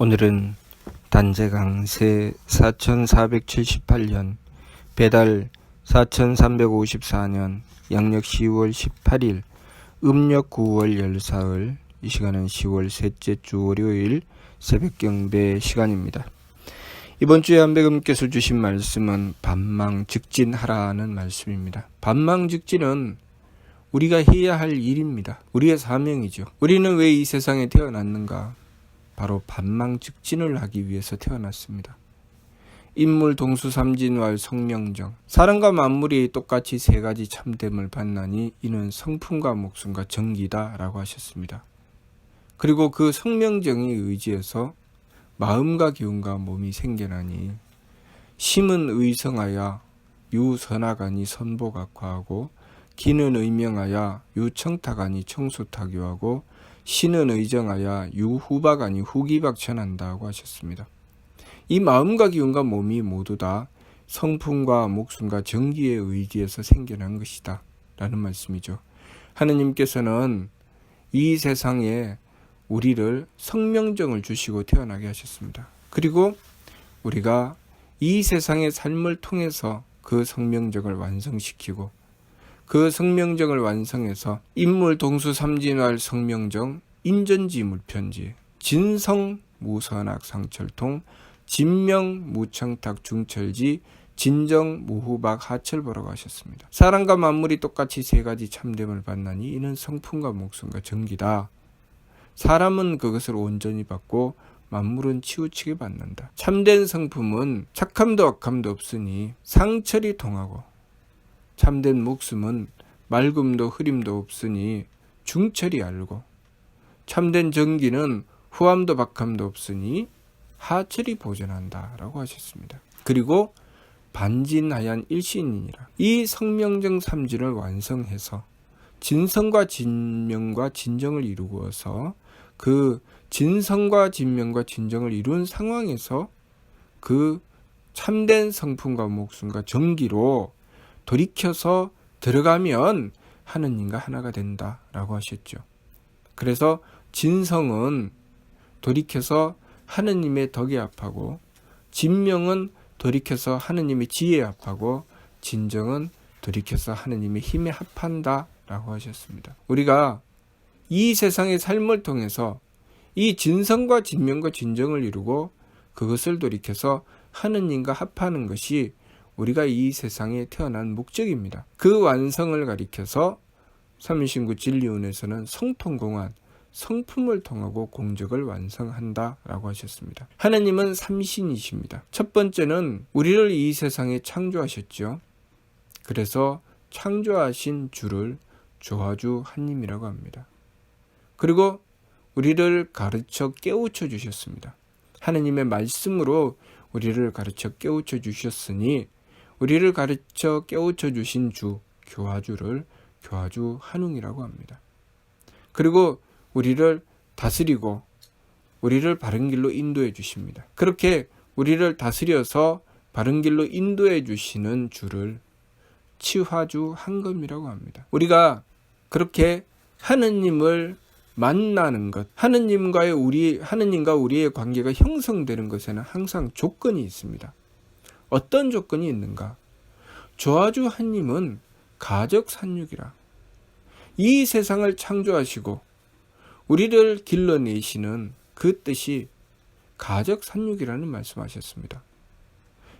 오늘은 단재강세 4478년 배달 4354년 양력 10월 18일 음력 9월 열사흘, 이 시간은 10월 셋째 주 월요일 새벽 경배 시간입니다. 이번 주에 한백음께서 주신 말씀은 반망즉진하라는 말씀입니다. 반망즉진은 우리가 해야 할 일입니다. 우리의 사명이죠. 우리는 왜 이 세상에 태어났는가? 바로 반망즉진을 하기 위해서 태어났습니다. 인물 동수삼진왈 성명정, 사람과 만물이 똑같이 세 가지 참됨을 받나니 이는 성품과 목숨과 정기다 라고 하셨습니다. 그리고 그 성명정에 의지해서 마음과 기운과 몸이 생겨나니 심은 의성하여 유선악하니 선보각화하고 기는 의명하여 유청탁하니 청소탁유하고 신은 의정하여 유후박하니 후기박 전한다고 하셨습니다. 이 마음과 기운과 몸이 모두 다 성품과 목숨과 정기에 의지해서 생겨난 것이다 라는 말씀이죠. 하느님께서는 이 세상에 우리를 성명정을 주시고 태어나게 하셨습니다. 그리고 우리가 이 세상의 삶을 통해서 그 성명정을 완성시키고 그 성명정을 완성해서 인물 동수삼진왈 성명정, 인전지 물편지, 진성 무선악 상철통, 진명 무청탁 중철지, 진정 무후박 하철보라고 하셨습니다. 사람과 만물이 똑같이 세 가지 참됨을 받나니 이는 성품과 목숨과 정기다. 사람은 그것을 온전히 받고 만물은 치우치게 받는다. 참된 성품은 착함도 악함도 없으니 상철이 통하고, 참된 목숨은 맑음도 흐림도 없으니 중철이 알고, 참된 정기는 후함도 박함도 없으니 하철이 보존한다 라고 하셨습니다. 그리고 반진하얀 일신이니라. 이 성명정 삼진을 완성해서 진성과 진명과 진정을 이루어서 그 진성과 진명과 진정을 이룬 상황에서 그 참된 성품과 목숨과 정기로 돌이켜서 들어가면 하느님과 하나가 된다라고 하셨죠. 그래서 진성은 돌이켜서 하느님의 덕에 합하고, 진명은 돌이켜서 하느님의 지혜에 합하고, 진정은 돌이켜서 하느님의 힘에 합한다라고 하셨습니다. 우리가 이 세상의 삶을 통해서 이 진성과 진명과 진정을 이루고 그것을 돌이켜서 하느님과 합하는 것이 우리가 이 세상에 태어난 목적입니다. 그 완성을 가리켜서 삼위신구 진리운에서는 성통공안, 성품을 통하고 공적을 완성한다라고 하셨습니다. 하나님은 삼신이십니다. 첫 번째는 우리를 이 세상에 창조하셨죠. 그래서 창조하신 주를 조화주 하나님이라고 합니다. 그리고 우리를 가르쳐 깨우쳐 주셨습니다. 하나님의 말씀으로 우리를 가르쳐 깨우쳐 주셨으니 우리를 가르쳐 깨우쳐 주신 주, 교화주를 교화주 한웅이라고 합니다. 그리고 우리를 다스리고 우리를 바른 길로 인도해 주십니다. 그렇게 우리를 다스려서 바른 길로 인도해 주시는 주를 치화주 한검이라고 합니다. 우리가 그렇게 하느님을 만나는 것, 하느님과 우리의 관계가 형성되는 것에는 항상 조건이 있습니다. 어떤 조건이 있는가? 조화주 하느님은 가적산육이라. 이 세상을 창조하시고 우리를 길러내시는 그 뜻이 가적산육이라는 말씀하셨습니다.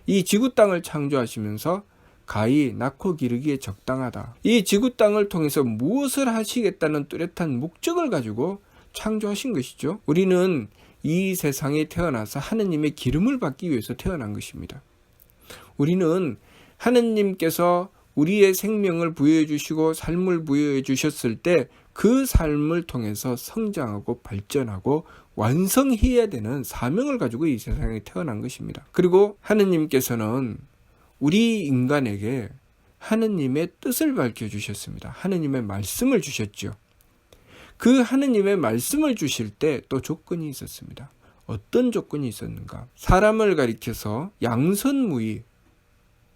이 지구 땅을 창조하시면서 가히 낳고 기르기에 적당하다. 이 지구 땅을 통해서 무엇을 하시겠다는 뚜렷한 목적을 가지고 창조하신 것이죠. 우리는 이 세상에 태어나서 하느님의 기름을 받기 위해서 태어난 것입니다. 우리는 하느님께서 우리의 생명을 부여해 주시고 삶을 부여해 주셨을 때 그 삶을 통해서 성장하고 발전하고 완성해야 되는 사명을 가지고 이 세상에 태어난 것입니다. 그리고 하느님께서는 우리 인간에게 하느님의 뜻을 밝혀주셨습니다. 하느님의 말씀을 주셨죠. 그 하느님의 말씀을 주실 때 또 조건이 있었습니다. 어떤 조건이 있었는가? 사람을 가리켜서 양선무의,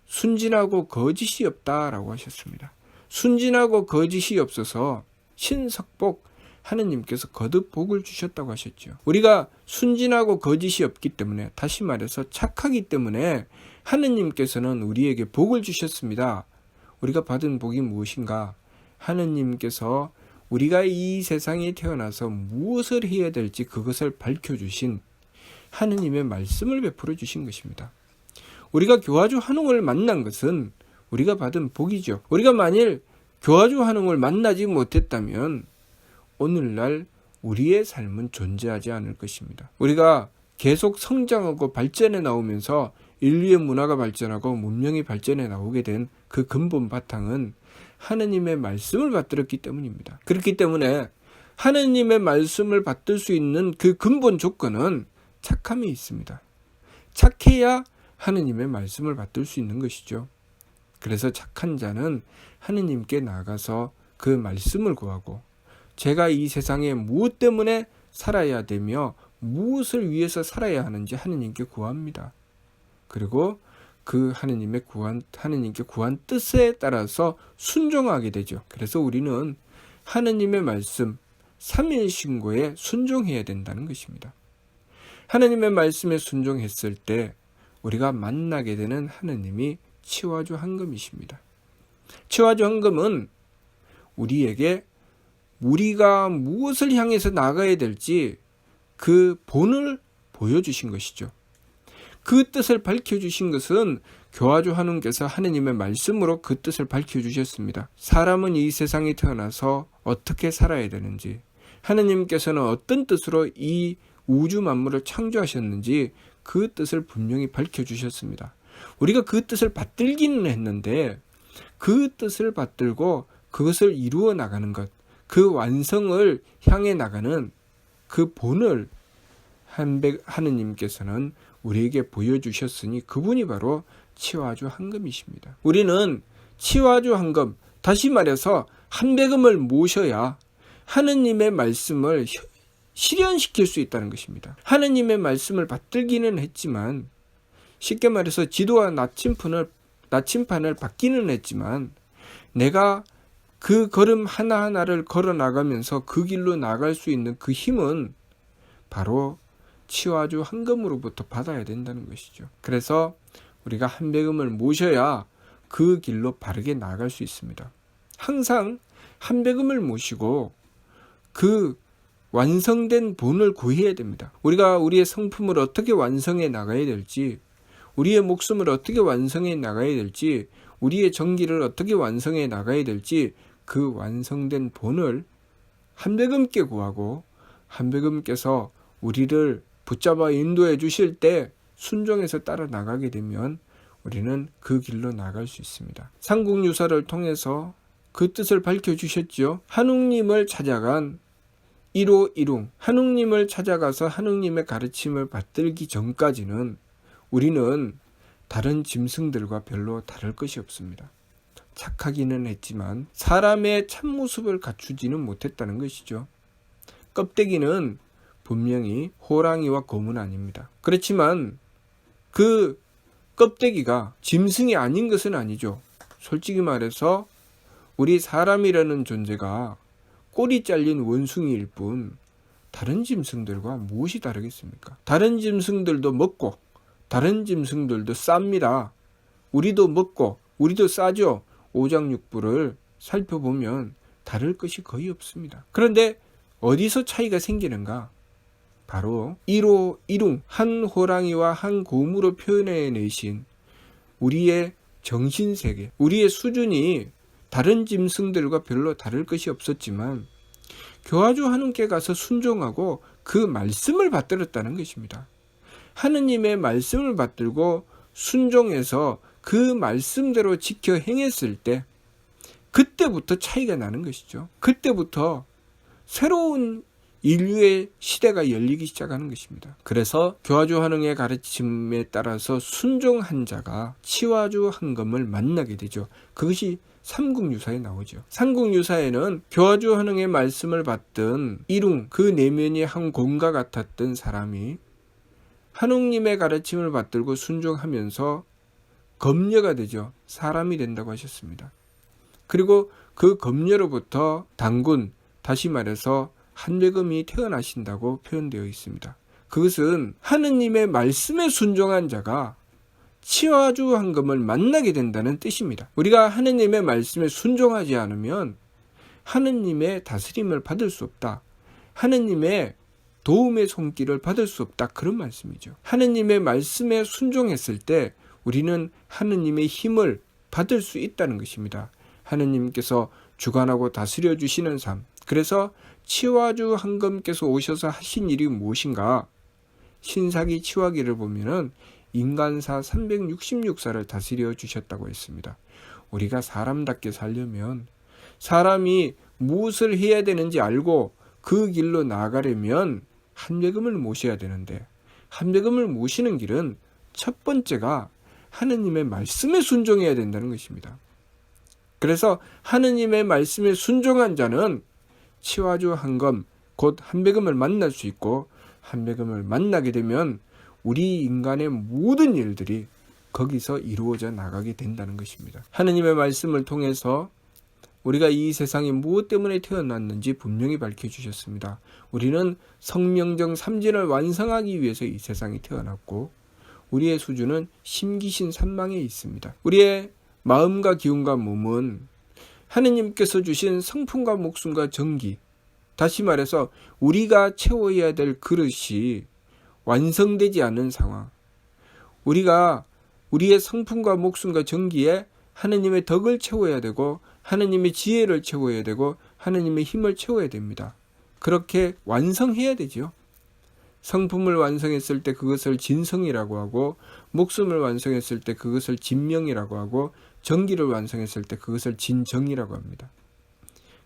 순진하고 거짓이 없다라고 하셨습니다. 순진하고 거짓이 없어서 신석복, 하느님께서 거듭 복을 주셨다고 하셨죠. 우리가 순진하고 거짓이 없기 때문에, 다시 말해서 착하기 때문에 하느님께서는 우리에게 복을 주셨습니다. 우리가 받은 복이 무엇인가? 하느님께서 우리가 이 세상에 태어나서 무엇을 해야 될지 그것을 밝혀주신 하느님의 말씀을 베풀어 주신 것입니다. 우리가 교화주 한웅을 만난 것은 우리가 받은 복이죠. 우리가 만일 교화주 한웅을 만나지 못했다면 오늘날 우리의 삶은 존재하지 않을 것입니다. 우리가 계속 성장하고 발전해 나오면서 인류의 문화가 발전하고 문명이 발전해 나오게 된 그 근본 바탕은 하느님의 말씀을 받들었기 때문입니다. 그렇기 때문에 하느님의 말씀을 받들 수 있는 그 근본 조건은 착함이 있습니다. 착해야 하느님의 말씀을 받들 수 있는 것이죠. 그래서 착한 자는 하느님께 나가서 그 말씀을 구하고 제가 이 세상에 무엇 때문에 살아야 되며 무엇을 위해서 살아야 하는지 하느님께 구합니다. 그리고 그 하느님께 구한 뜻에 따라서 순종하게 되죠. 그래서 우리는 하느님의 말씀, 삼일신고에 순종해야 된다는 것입니다. 하느님의 말씀에 순종했을 때 우리가 만나게 되는 하느님이 치화주 황금이십니다. 치화주 황금은 우리에게 우리가 무엇을 향해서 나가야 될지 그 본을 보여주신 것이죠. 그 뜻을 밝혀주신 것은 교화주 한웅께서 하느님의 말씀으로 그 뜻을 밝혀주셨습니다. 사람은 이 세상에 태어나서 어떻게 살아야 되는지, 하느님께서는 어떤 뜻으로 이 우주 만물을 창조하셨는지 그 뜻을 분명히 밝혀주셨습니다. 우리가 그 뜻을 받들기는 했는데 그 뜻을 받들고 그것을 이루어 나가는 것, 그 완성을 향해 나가는 그 본을 하느님께서는 우리에게 보여주셨으니 그분이 바로 치화주 황금이십니다. 우리는 치화주 황금, 다시 말해서 한배금을 모셔야 하느님의 말씀을 실현시킬 수 있다는 것입니다. 하느님의 말씀을 받들기는 했지만, 쉽게 말해서 지도와 나침판을 받기는 했지만, 내가 그 걸음 하나하나를 걸어 나가면서 그 길로 나갈 수 있는 그 힘은 바로 치화주 황금으로부터 받아야 된다는 것이죠. 그래서 우리가 한배금을 모셔야 그 길로 바르게 나갈 수 있습니다. 항상 한배금을 모시고 그 완성된 본을 구해야 됩니다. 우리가 우리의 성품을 어떻게 완성해 나가야 될지, 우리의 목숨을 어떻게 완성해 나가야 될지, 우리의 정기를 어떻게 완성해 나가야 될지 그 완성된 본을 한배금께 구하고 한배금께서 우리를 붙잡아 인도해 주실 때 순종해서 따라 나가게 되면 우리는 그 길로 나갈 수 있습니다. 삼국유사를 통해서 그 뜻을 밝혀주셨죠. 한웅님을 찾아간 1호 1웅, 한웅님을 찾아가서 한웅님의 가르침을 받들기 전까지는 우리는 다른 짐승들과 별로 다를 것이 없습니다. 착하기는 했지만 사람의 참모습을 갖추지는 못했다는 것이죠. 껍데기는 분명히 호랑이와 곰은 아닙니다. 그렇지만 그 껍데기가 짐승이 아닌 것은 아니죠. 솔직히 말해서 우리 사람이라는 존재가 꼬리 잘린 원숭이일 뿐 다른 짐승들과 무엇이 다르겠습니까? 다른 짐승들도 먹고 다른 짐승들도 쌉니다. 우리도 먹고 우리도 싸죠. 오장육부를 살펴보면 다를 것이 거의 없습니다. 그런데 어디서 차이가 생기는가? 바로 1호 1웅, 한 호랑이와 한 곰으로 표현해내신 우리의 정신세계, 우리의 수준이 다른 짐승들과 별로 다를 것이 없었지만 교화주 한웅께 가서 순종하고 그 말씀을 받들었다는 것입니다. 하느님의 말씀을 받들고 순종해서 그 말씀대로 지켜 행했을 때 그때부터 차이가 나는 것이죠. 그때부터 새로운 인류의 시대가 열리기 시작하는 것입니다. 그래서 교화주 한웅의 가르침에 따라서 순종한 자가 치화주 황금을 만나게 되죠. 그것이 삼국유사에 나오죠. 삼국유사에는 교화주 한웅의 말씀을 받던 일웅, 그 내면이 한 곰과 같았던 사람이 한웅님의 가르침을 받들고 순종하면서 검녀가 되죠. 사람이 된다고 하셨습니다. 그리고 그 검녀로부터 단군, 다시 말해서 한배금이 태어나신다고 표현되어 있습니다. 그것은 하느님의 말씀에 순종한 자가 치와주 황금을 만나게 된다는 뜻입니다. 우리가 하느님의 말씀에 순종하지 않으면 하느님의 다스림을 받을 수 없다. 하느님의 도움의 손길을 받을 수 없다. 그런 말씀이죠. 하느님의 말씀에 순종했을 때 우리는 하느님의 힘을 받을 수 있다는 것입니다. 하느님께서 주관하고 다스려 주시는 삶. 그래서 치와주 황금께서 오셔서 하신 일이 무엇인가? 신사기 치와기를 보면은 인간사 366사를 다스려 주셨다고 했습니다. 우리가 사람답게 살려면 사람이 무엇을 해야 되는지 알고 그 길로 나아가려면 한배금을 모셔야 되는데, 한배금을 모시는 길은 첫 번째가 하느님의 말씀에 순종해야 된다는 것입니다. 그래서 하느님의 말씀에 순종한 자는 치와주 황금, 곧 한배금을 만날 수 있고, 한배금을 만나게 되면 우리 인간의 모든 일들이 거기서 이루어져 나가게 된다는 것입니다. 하느님의 말씀을 통해서 우리가 이 세상에 무엇 때문에 태어났는지 분명히 밝혀주셨습니다. 우리는 성명정 삼진을 완성하기 위해서 이 세상에 태어났고, 우리의 수준은 심기신 산망에 있습니다. 우리의 마음과 기운과 몸은 하느님께서 주신 성품과 목숨과 정기, 다시 말해서 우리가 채워야 될 그릇이 완성되지 않은 상황, 우리가 우리의 성품과 목숨과 정기에 하느님의 덕을 채워야 되고 하느님의 지혜를 채워야 되고 하느님의 힘을 채워야 됩니다. 그렇게 완성해야 되죠. 성품을 완성했을 때 그것을 진성이라고 하고, 목숨을 완성했을 때 그것을 진명이라고 하고, 정기를 완성했을 때 그것을 진정이라고 합니다.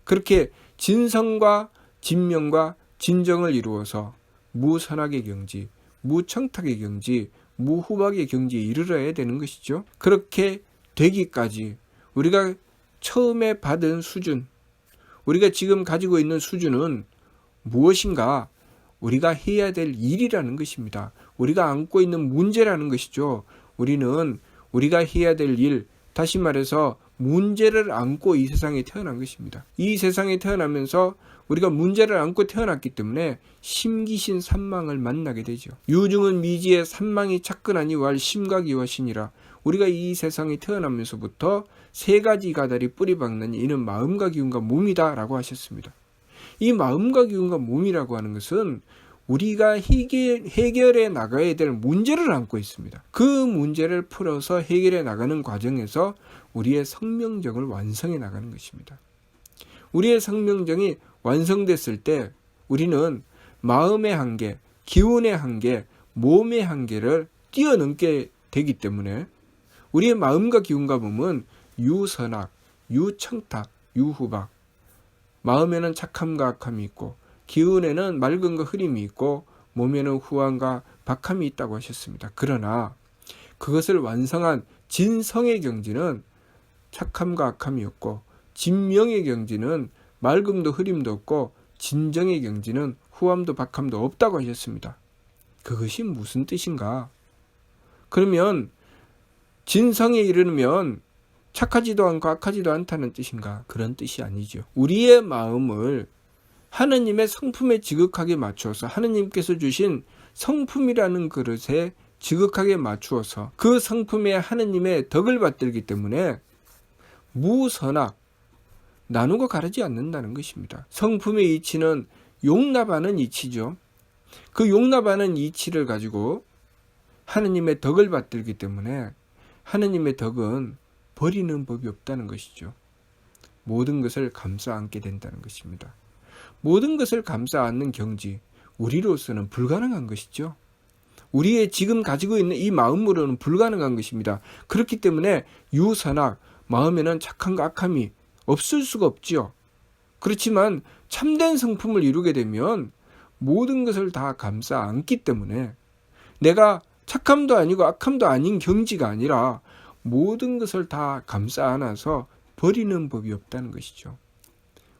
그렇게 진성과 진명과 진정을 이루어서 무선악의 경지, 무청탁의 경지, 무후박의 경지에 이르러야 되는 것이죠. 그렇게 되기까지 우리가 처음에 받은 수준, 우리가 지금 가지고 있는 수준은 무엇인가? 우리가 해야 될 일이라는 것입니다. 우리가 안고 있는 문제라는 것이죠. 우리는 우리가 해야 될 일, 다시 말해서 문제를 안고 이 세상에 태어난 것입니다. 이 세상에 태어나면서 우리가 문제를 안고 태어났기 때문에 심기신 산망을 만나게 되죠. 유중은 미지의 산망이 착근하니 왈 심각이와 신이라. 우리가 이 세상에 태어나면서부터 세 가지 가달이 뿌리 박나니 이는 마음과 기운과 몸이다 라고 하셨습니다. 이 마음과 기운과 몸이라고 하는 것은 우리가 해결해 나가야 될 문제를 안고 있습니다. 그 문제를 풀어서 해결해 나가는 과정에서 우리의 성명정을 완성해 나가는 것입니다. 우리의 성명정이 완성됐을 때 우리는 마음의 한계, 기운의 한계, 몸의 한계를 뛰어넘게 되기 때문에 우리의 마음과 기운과 몸은 유선악, 유청탁, 유후박, 마음에는 착함과 악함이 있고 기운에는 맑음과 흐림이 있고 몸에는 후함과 박함이 있다고 하셨습니다. 그러나 그것을 완성한 진성의 경지는 착함과 악함이 없고, 진명의 경지는 맑음도 흐림도 없고, 진정의 경지는 후함도 박함도 없다고 하셨습니다. 그것이 무슨 뜻인가? 그러면 진성에 이르면 착하지도 않고 악하지도 않다는 뜻인가? 그런 뜻이 아니죠. 우리의 마음을 하느님의 성품에 지극하게 맞추어서 하느님께서 주신 성품이라는 그릇에 지극하게 맞추어서 그 성품에 하느님의 덕을 받들기 때문에 무선악, 나누고 가르지 않는다는 것입니다. 성품의 이치는 용납하는 이치죠. 그 용납하는 이치를 가지고 하느님의 덕을 받들기 때문에 하느님의 덕은 버리는 법이 없다는 것이죠. 모든 것을 감싸 안게 된다는 것입니다. 모든 것을 감싸 안는 경지, 우리로서는 불가능한 것이죠. 우리의 지금 가지고 있는 이 마음으로는 불가능한 것입니다. 그렇기 때문에 유선악, 마음에는 착함과 악함이 없을 수가 없지요. 그렇지만 참된 성품을 이루게 되면 모든 것을 다 감싸 안기 때문에 내가 착함도 아니고 악함도 아닌 경지가 아니라 모든 것을 다 감싸 안아서 버리는 법이 없다는 것이죠.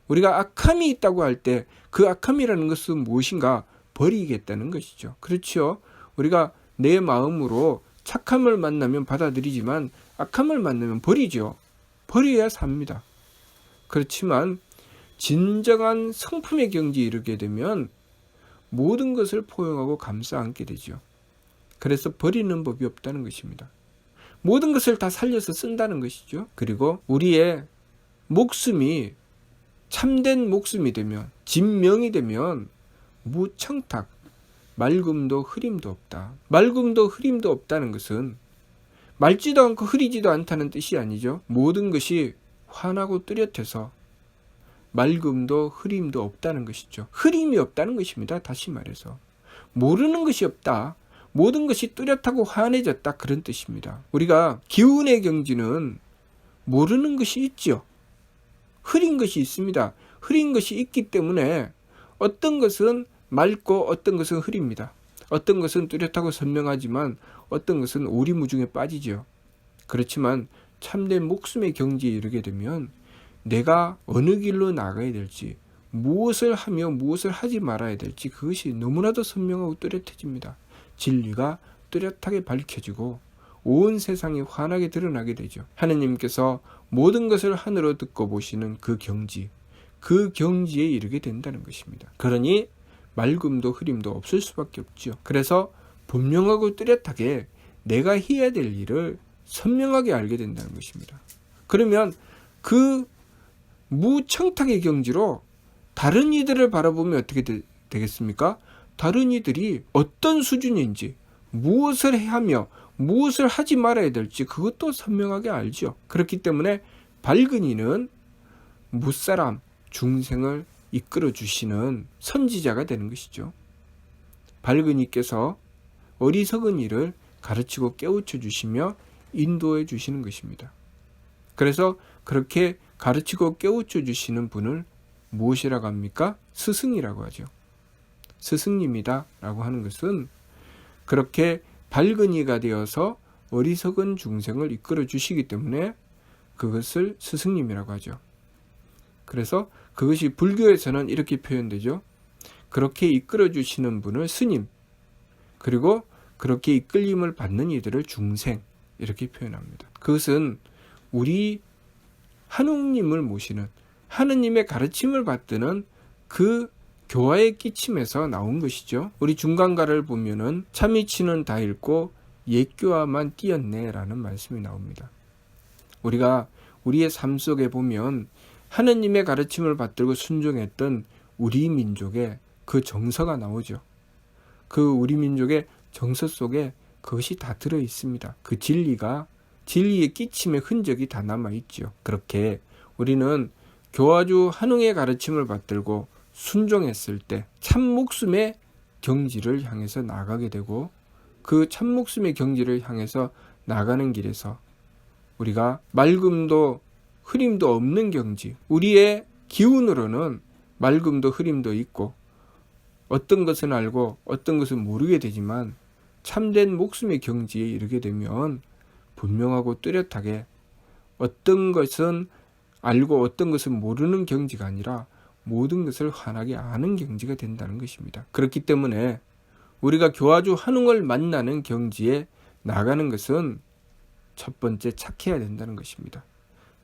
우리가 악함이 있다고 할 때 그 악함이라는 것은 무엇인가? 버리겠다는 것이죠. 그렇죠. 우리가 내 마음으로 착함을 만나면 받아들이지만 악함을 만나면 버리죠. 버려야 삽니다. 그렇지만 진정한 성품의 경지에 이르게 되면 모든 것을 포용하고 감싸 안게 되죠. 그래서 버리는 법이 없다는 것입니다. 모든 것을 다 살려서 쓴다는 것이죠. 그리고 우리의 목숨이 참된 목숨이 되면, 진명이 되면 무청탁, 맑음도 흐림도 없다. 맑음도 흐림도 없다는 것은 맑지도 않고 흐리지도 않다는 뜻이 아니죠. 모든 것이 환하고 뚜렷해서 맑음도 흐림도 없다는 것이죠. 흐림이 없다는 것입니다. 다시 말해서 모르는 것이 없다. 모든 것이 뚜렷하고 환해졌다. 그런 뜻입니다. 우리가 기운의 경지는 모르는 것이 있죠. 흐린 것이 있습니다. 흐린 것이 있기 때문에 어떤 것은 맑고 어떤 것은 흐립니다. 어떤 것은 뚜렷하고 선명하지만 어떤 것은 오리무중에 빠지죠. 그렇지만 참된 목숨의 경지에 이르게 되면 내가 어느 길로 나가야 될지, 무엇을 하며 무엇을 하지 말아야 될지 그것이 너무나도 선명하고 뚜렷해집니다. 진리가 뚜렷하게 밝혀지고 온 세상이 환하게 드러나게 되죠. 하느님께서 모든 것을 하늘로 듣고 보시는 그 경지, 그 경지에 이르게 된다는 것입니다. 그러니 맑음도 흐림도 없을 수밖에 없죠. 그래서 분명하고 뚜렷하게 내가 해야 될 일을 선명하게 알게 된다는 것입니다. 그러면 그 무청탁의 경지로 다른 이들을 바라보면 어떻게 되겠습니까? 다른 이들이 어떤 수준인지, 무엇을 하며 무엇을 하지 말아야 될지 그것도 선명하게 알죠. 그렇기 때문에 밝은 이는 무사람, 중생을 이끌어 주시는 선지자가 되는 것이죠. 밝은 이께서 어리석은 이를 가르치고 깨우쳐 주시며 인도해 주시는 것입니다. 그래서 그렇게 가르치고 깨우쳐 주시는 분을 무엇이라고 합니까? 스승이라고 하죠. 스승님이다 라고 하는 것은 그렇게 밝은 이가 되어서 어리석은 중생을 이끌어 주시기 때문에 그것을 스승님이라고 하죠. 그래서 그것이 불교에서는 이렇게 표현되죠. 그렇게 이끌어 주시는 분을 스님, 그리고 그렇게 이끌림을 받는 이들을 중생, 이렇게 표현합니다. 그것은 우리 한웅님을 모시는, 하느님의 가르침을 받드는 그 교화의 끼침에서 나온 것이죠. 우리 중간가를 보면은 참이치는 다 읽고 옛교화만 띄었네 라는 말씀이 나옵니다. 우리가 우리의 삶 속에 보면 하느님의 가르침을 받들고 순종했던 우리 민족의 그 정서가 나오죠. 그 우리 민족의 정서 속에 그것이 다 들어 있습니다. 그 진리의 끼침의 흔적이 다 남아 있죠. 그렇게 우리는 교화주 한웅의 가르침을 받들고 순종했을 때 참목숨의 경지를 향해서 나가게 되고, 그 참목숨의 경지를 향해서 나가는 길에서 우리가 맑음도 흐림도 없는 경지, 우리의 기운으로는 맑음도 흐림도 있고 어떤 것은 알고 어떤 것은 모르게 되지만 참된 목숨의 경지에 이르게 되면 분명하고 뚜렷하게 어떤 것은 알고 어떤 것은 모르는 경지가 아니라 모든 것을 환하게 아는 경지가 된다는 것입니다. 그렇기 때문에 우리가 교화주 한웅을 만나는 경지에 나가는 것은 첫 번째 착해야 된다는 것입니다.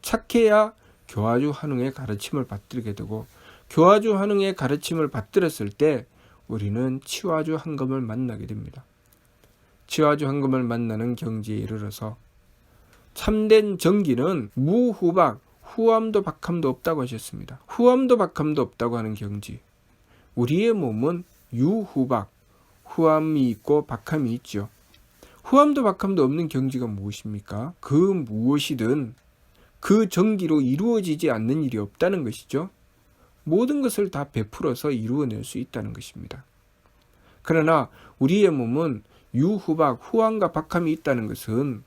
착해야 교화주 한웅의 가르침을 받들게 되고, 교화주 한웅의 가르침을 받들었을 때 우리는 치화주 한검을 만나게 됩니다. 치화주 한검을 만나는 경지에 이르러서 참된 정기는 무후박, 후함도 박함도 없다고 하셨습니다. 후함도 박함도 없다고 하는 경지. 우리의 몸은 유후박, 후함이 있고 박함이 있죠. 후함도 박함도 없는 경지가 무엇입니까? 그 무엇이든 그 정기로 이루어지지 않는 일이 없다는 것이죠. 모든 것을 다 베풀어서 이루어낼 수 있다는 것입니다. 그러나 우리의 몸은 유후박, 후함과 박함이 있다는 것은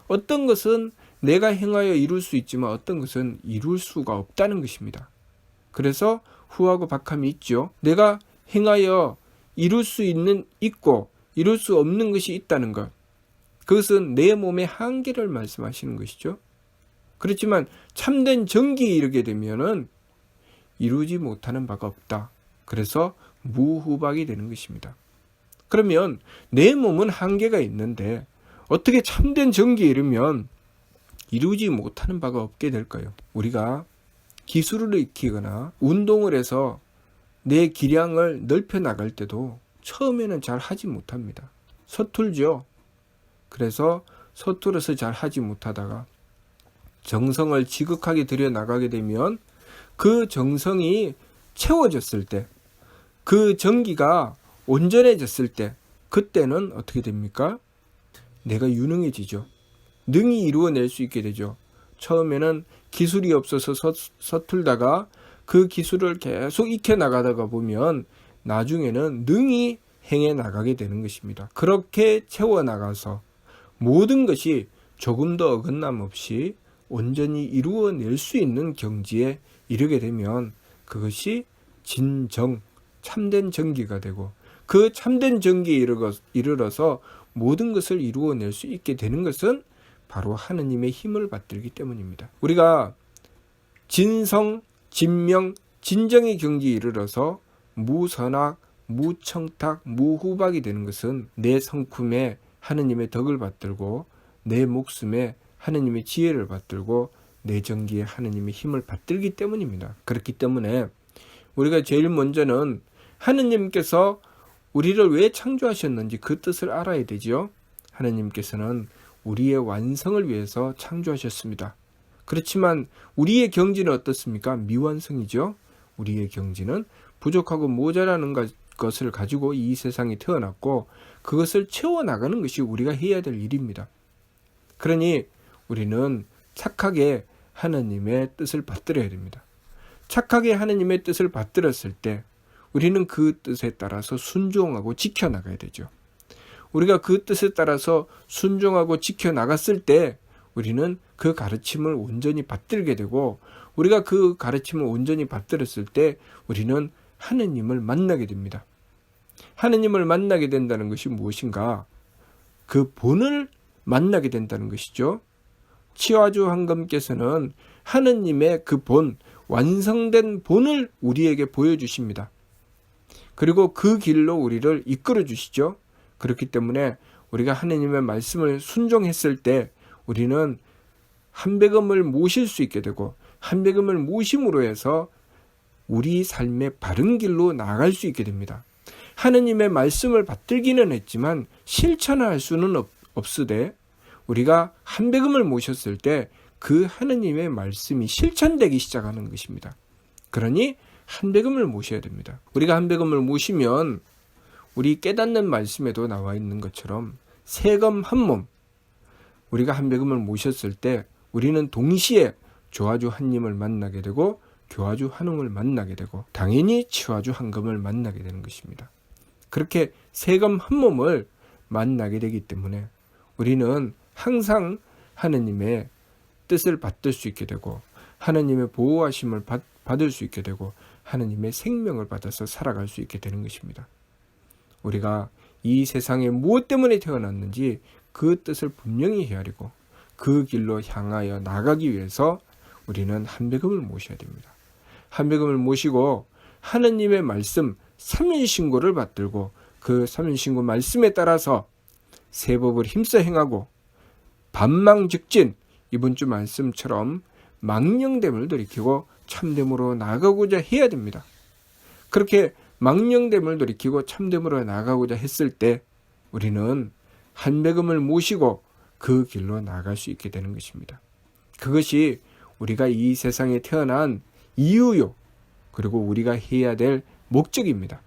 어떤 것은 내가 행하여 이룰 수 있지만 어떤 것은 이룰 수가 없다는 것입니다. 그래서 후하고 박함이 있죠. 내가 행하여 이룰 수 있고 이룰 수 없는 것이 있다는 것. 그것은 내 몸의 한계를 말씀하시는 것이죠. 그렇지만 참된 정기에 이르게 되면은 이루지 못하는 바가 없다. 그래서 무후박이 되는 것입니다. 그러면 내 몸은 한계가 있는데 어떻게 참된 정기에 이르면 이루지 못하는 바가 없게 될까요? 우리가 기술을 익히거나 운동을 해서 내 기량을 넓혀 나갈 때도 처음에는 잘 하지 못합니다. 서툴죠. 그래서 서툴어서 잘 하지 못하다가 정성을 지극하게 들여 나가게 되면 그 정성이 채워졌을 때, 그 정기가 온전해졌을 때, 그때는 어떻게 됩니까? 내가 유능해지죠. 능히 이루어낼 수 있게 되죠. 처음에는 기술이 없어서 서툴다가 그 기술을 계속 익혀나가다가 보면 나중에는 능히 행해 나가게 되는 것입니다. 그렇게 채워나가서 모든 것이 조금도 어긋남 없이 온전히 이루어낼 수 있는 경지에 이르게 되면 그것이 진정, 참된 정기가 되고, 그 참된 정기에 이르러서 모든 것을 이루어낼 수 있게 되는 것은 바로 하느님의 힘을 받들기 때문입니다. 우리가 진성, 진명, 진정의 경지에 이르러서 무선악, 무청탁, 무후박이 되는 것은 내 성품에 하느님의 덕을 받들고 내 목숨에 하느님의 지혜를 받들고 내 정기에 하느님의 힘을 받들기 때문입니다. 그렇기 때문에 우리가 제일 먼저는 하느님께서 우리를 왜 창조하셨는지 그 뜻을 알아야 되죠. 하느님께서는 우리의 완성을 위해서 창조하셨습니다. 그렇지만 우리의 경지는 어떻습니까? 미완성이죠. 우리의 경지는 부족하고 모자라는 것을 가지고 이 세상에 태어났고 그것을 채워나가는 것이 우리가 해야 될 일입니다. 그러니 우리는 착하게 하느님의 뜻을 받들어야 됩니다. 착하게 하느님의 뜻을 받들었을 때 우리는 그 뜻에 따라서 순종하고 지켜나가야 되죠. 우리가 그 뜻에 따라서 순종하고 지켜나갔을 때 우리는 그 가르침을 온전히 받들게 되고, 우리가 그 가르침을 온전히 받들었을 때 우리는 하느님을 만나게 됩니다. 하느님을 만나게 된다는 것이 무엇인가? 그 본을 만나게 된다는 것이죠. 치와주 황금께서는 하느님의 그 본, 완성된 본을 우리에게 보여주십니다. 그리고 그 길로 우리를 이끌어 주시죠. 그렇기 때문에 우리가 하느님의 말씀을 순종했을 때 우리는 한백음을 모실 수 있게 되고, 한백음을 모심으로 해서 우리 삶의 바른 길로 나아갈 수 있게 됩니다. 하느님의 말씀을 받들기는 했지만 실천할 수는 없으되 우리가 한백음을 모셨을 때 그 하느님의 말씀이 실천되기 시작하는 것입니다. 그러니 한백음을 모셔야 됩니다. 우리가 한백음을 모시면 우리 깨닫는 말씀에도 나와 있는 것처럼 세검 한 몸, 우리가 한백음을 모셨을 때 우리는 동시에 조화주 한님을 만나게 되고 교화주 한웅을 만나게 되고 당연히 치화주 한금을 만나게 되는 것입니다. 그렇게 세검 한 몸을 만나게 되기 때문에 우리는 항상 하느님의 뜻을 받들 수 있게 되고 하느님의 보호하심을 받을 수 있게 되고 하느님의 생명을 받아서 살아갈 수 있게 되는 것입니다. 우리가 이 세상에 무엇 때문에 태어났는지 그 뜻을 분명히 헤아리고 그 길로 향하여 나가기 위해서 우리는 한백음을 모셔야 됩니다. 한백음을 모시고 하느님의 말씀 삼일신고를 받들고 그 삼일신고 말씀에 따라서 세법을 힘써 행하고 반망즉진, 이번 주 말씀처럼 망령됨을 돌이키고 참됨으로 나아가고자 해야 됩니다. 그렇게 망령됨을 돌이키고 참됨으로 나아가고자 했을 때 우리는 한백음을 모시고 그 길로 나아갈 수 있게 되는 것입니다. 그것이 우리가 이 세상에 태어난 이유요, 그리고 우리가 해야 될 목적입니다.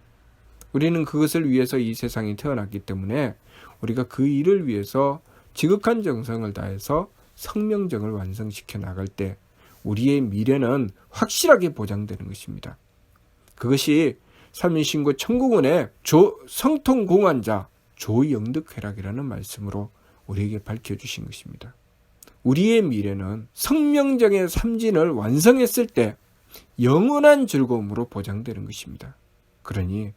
우리는 그것을 위해서 이 세상에 태어났기 때문에 우리가 그 일을 위해서 지극한 정성을 다해서 성명정을 완성시켜 나갈 때 우리의 미래는 확실하게 보장되는 것입니다. 그것이 삼일신고 청구군의 성통공환자 조영득회락이라는 말씀으로 우리에게 밝혀주신 것입니다. 우리의 미래는 성명정의 삼진을 완성했을 때 영원한 즐거움으로 보장되는 것입니다. 그러니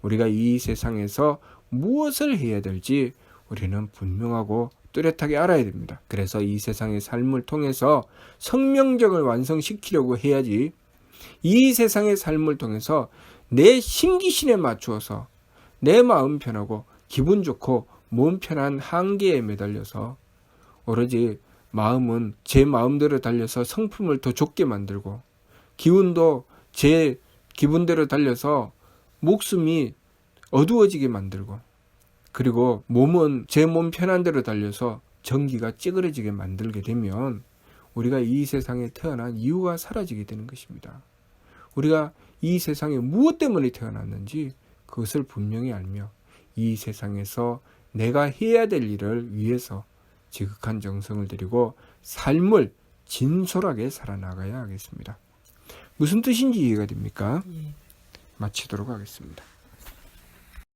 우리가 이 세상에서 무엇을 해야 될지 우리는 분명하고 뚜렷하게 알아야 됩니다. 그래서 이 세상의 삶을 통해서 성명정을 완성시키려고 해야지, 이 세상의 삶을 통해서 내 심기신에 맞추어서 내 마음 편하고 기분 좋고 몸 편한 한계에 매달려서 오로지 마음은 제 마음대로 달려서 성품을 더 좁게 만들고 기운도 제 기분대로 달려서 목숨이 어두워지게 만들고, 그리고 몸은 제 몸 편한 대로 달려서 전기가 찌그러지게 만들게 되면 우리가 이 세상에 태어난 이유가 사라지게 되는 것입니다. 우리가 이 세상에 무엇 때문에 태어났는지 그것을 분명히 알며 이 세상에서 내가 해야 될 일을 위해서 지극한 정성을 들이고 삶을 진솔하게 살아나가야 하겠습니다. 무슨 뜻인지 이해가 됩니까? 예. 마치도록 하겠습니다.